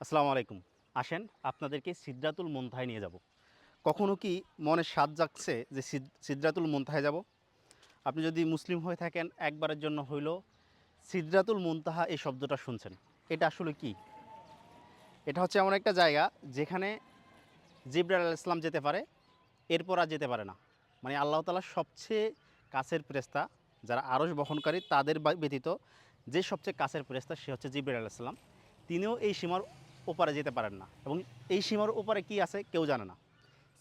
আসসালামু আলাইকুম। আসেন আপনাদেরকে সিদরাতুল মুনতাহায় নিয়ে যাব। কখনো কি মনে স্বাদ জাগছে যে সিদরাতুল মুনতাহায় যাব? আপনি যদি মুসলিম হয়ে থাকেন একবারের জন্য হইলেও সিদরাতুল মুনতাহা এই শব্দটা শুনছেন। এটা আসলে কি? এটা হচ্ছে এমন একটা জায়গা যেখানে জিবরাইল আলাইহিস সালাম যেতে পারে, এরপর আর যেতে পারে না। মানে আল্লাহ তাআলার সবচেয়ে কাছের ফেরেশতা যারা আরশ বহনকারী তাদের ব্যতীত যে সবচেয়ে কাছের ফেরেশতা সে হচ্ছে জিবরাইল আলাইহিস সালাম। তিনিও এই সীমার ওপারে যেতে পারেন না এবং এই সীমার ওপারে কি আছে কেউ জানে না।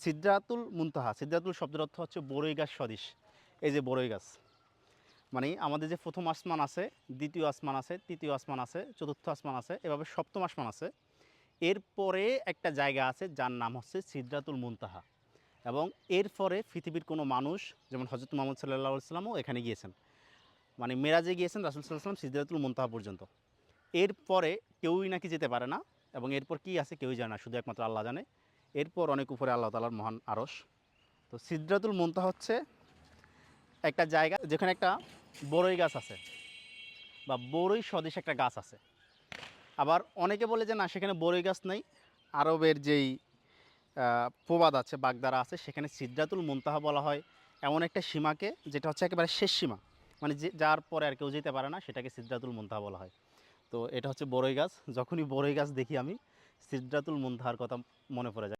সিদরাতুল মুনতাহা, সিদরাতুল শব্দের অর্থ হচ্ছে বড়ই গাছ সদৃশ। এই যে বড়ই গাছ, মানে আমাদের যে প্রথম আসমান আছে, দ্বিতীয় আসমান আছে, তৃতীয় আসমান আছে, চতুর্থ আসমান আছে, এভাবে সপ্তম আসমান আছে। এরপরে একটা জায়গা আছে যার নাম হচ্ছে সিদরাতুল মুনতাহা এবং এরপরে পৃথিবীর কোনো মানুষ যেমন হজরত মুহাম্মদ সাল্লাল্লাহু আলাইহি ওয়াসাল্লামও এখানে গিয়েছেন। মানে মেরাজে গিয়েছেন রাসূল সাল্লাল্লাহু আলাইহি ওয়াসাল্লাম সিদরাতুল মুনতাহা পর্যন্ত। এরপরে কেউই নাকি যেতে পারে না এবং এরপর কি আছে কেউই জানে না, শুধু একমাত্র আল্লাহ জানে। এরপর অনেক উপরে আল্লাহ তাআলার মহান আরশ। তো সিদরাতুল মুনতাহা হচ্ছে একটা জায়গা যেখানে একটা বড়ই গাছ আছে বা বড়ই সদৃশ একটা গাছ আছে। আবার অনেকে বলে যে না সেখানে বড়ই গাছ নেই, আরবের যেই প্রবাদ আছে বাগধারা আছে সেখানে সিদরাতুল মুনতাহা বলা হয় এমন একটা সীমাকে যেটা হচ্ছে একেবারে শেষ সীমা, মানে যে যার পরে আর কেউ যেতে পারে না সেটাকে সিদরাতুল মুনতাহা বলা হয়। তো এটা হচ্ছে বড়ই গাছ, যখনই বড়ই গাছ দেখি আমি সিদরাতুল মুনতাহার কথা মনে পড়ে যায়।